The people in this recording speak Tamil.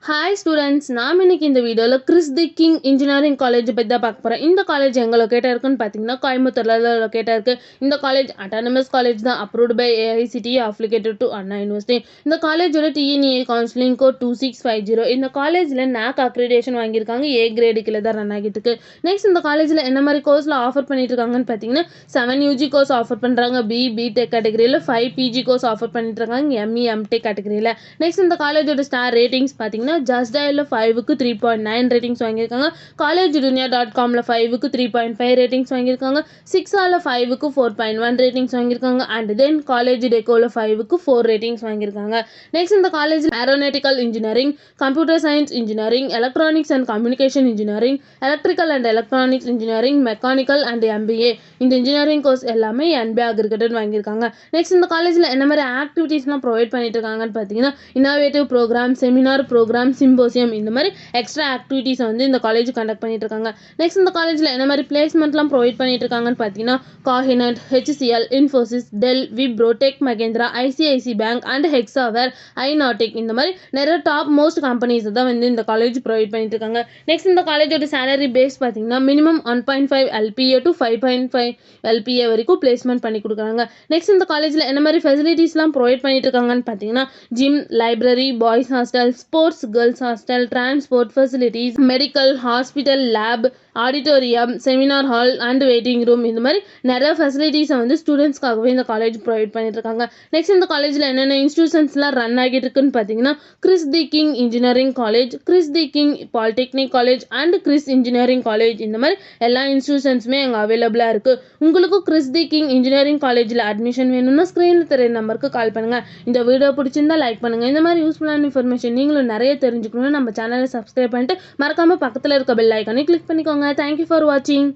ஹாய் ஸ்டூடெண்ட்ஸ், நாம் இன்னைக்கு இந்த வீடியோவில் Chris the king engineering college பற்றி தான் பார்க்க போகிறோம். இந்த காலேஜ் எங்கே லொக்கேட்டாக இருக்குன்னு பார்த்தீங்கன்னா கோயம்புத்தூரில் லொக்கேட்டாக இருக்குது. இந்த காலேஜ் அட்டானமஸ் காலேஜ் தான், approved by AICTE, affiliated to Anna university. இந்த காலேஜோட TNEA கவுன்சிலிங் கோட் 2650. இந்த காலேஜில் NAC அக்ரிடேஷன் வாங்கியிருக்காங்க. A கிரேடு கீழே தான் ரன் ஆகிட்டு இருக்கு. நெக்ஸ்ட் இந்த காலேஜில் என்ன மாதிரி கோர்ஸில் ஆஃபர் பண்ணிட்டு இருக்காங்கன்னு பார்த்தீங்கன்னா 7 UG கோர்ஸ் ஆஃபர் பண்ணுறாங்க. BTech கேட்டகரியில் 5 PG கோர்ஸ் ஆஃபர் பண்ணிட்டு இருக்காங்க. ME MTech கேட்டகரியில். நெக்ஸ்ட் இந்த காலேஜோட ஸ்டார் ரேட்டிங்ஸ் பார்த்தீங்கன்னா ஜஸ்ட் டயலில் 5க்கு 3.9 ரேட்டிங்ஸ் வாங்கியிருக்காங்க. collegedunia.comல 5க்கு 3.5 ரேட்டிங்ஸ் வாங்கியிருக்காங்க. 6ஆல 5க்கு 4.1 ரேட்டிங்ஸ் வாங்கியிருக்காங்க. அண்ட் தென் காலேஜ் டெக்கோவில் 5க்கு 4 ரேட்டிங்ஸ் வாங்கியிருக்காங்க. நெக்ஸ்ட் இந்த college aeronautical engineering, computer science engineering, electronics and communication engineering, electrical and electronics engineering, mechanical and MBA இந்த இன்ஜினியரிங் கோர்ஸ் எல்லாமே NBA அக்ரிகேட்டட் வாங்கியிருக்காங்க. நெக்ஸ்ட் இந்த காலேஜில் என்ன மாதிரி ஆக்டிவிட்டீஸ்லாம் ப்ரொவைட் பண்ணிட்டு இருக்காங்கன்னு பார்த்தீங்கன்னா innovative program, seminar program, symposium இந்த மாதிரி எக்ஸ்ட்ரா ஆக்டிவிட்டீஸை வந்து இந்த காலேஜ் கண்டக்ட் பண்ணிட்டு இருக்காங்க. நெக்ஸ்ட் இந்த காலேஜில் என்ன மாதிரி பிளேஸ்மெண்ட்லாம் ப்ரொவைட் பண்ணிட்டு இருக்காங்கன்னு பார்த்தீங்கன்னா Cognizant, HCL, Infosys, Dell, Wipro, Tech Mahindra, ICICI bank and Hexaware, ஐநாட்டிக் இந்த மாதிரி நிறைய டாப் மோஸ்ட் கம்பெனிஸ் தான் வந்து இந்த காலேஜ் ப்ரொவைட் பண்ணிட்டு இருக்காங்க. நெக்ஸ்ட் இந்த காலேஜோட சேலரி பேஸ் பார்த்தீங்கன்னா மினிமம் 1.5 LPA to 5.5 LPA வரைக்கும் பிளேஸ்மெண்ட் பண்ணி கொடுக்குறாங்க. நெக்ஸ்ட் இந்த காலேஜில் என்ன மாதிரி ஃபெசிலிட்டிஸ்லாம் ப்ரொவைட் பண்ணிட்டு இருக்காங்கன்னு பார்த்தீங்கன்னா gym, library, boys hostel, sports, girls hostel, transport facilities, medical, hospital, lab, auditorium, seminar hall and waiting room இந்த மாதிரி நிறைய ஃபெசிலிட்டிஸை வந்து ஸ்டூடெண்ட்ஸ்க்காகவே இந்த காலேஜ் ப்ரொவைட் பண்ணிட்டு இருக்காங்க. நெக்ஸ்ட் இந்த காலேஜில் என்னென்ன இன்ஸ்டியூஷன்ஸ்லாம் ரன் ஆகிட்டு இருக்குன்னு பார்த்தீங்கன்னா Chris the king engineering college, Chris the king polytechnic college and Chris engineering college இந்த மாதிரி எல்லா இன்ஸ்டியூஷன்ஸுமே அங்கே அவைலபிளாக இருக்குது. உங்களுக்கும் கிறிஸ் தி கிங் இன்ஜினியரிங் காலேஜில் அட்மிஷன் வேணும்னா ஸ்க்ரீனில் தெரிய நம்பருக்கு கால் பண்ணுங்கள். இந்த வீடியோ பிடிச்சிருந்தா லைக் பண்ணுங்கள். இந்த மாதிரி யூஸ்ஃபுல்லான இன்ஃபர்மேஷன் நீங்களும் நிறைய தெரிஞ்சுக்கணும்னு நம்ம சேனலை சப்ஸ்கிரைப் பண்ணிட்டு மறக்காம பக்கத்தில் இருக்க பெல் ஐக்கானை கிளிக் பண்ணிக்கோங்க. தேங்க்யூ ஃபார் வாட்சிங்.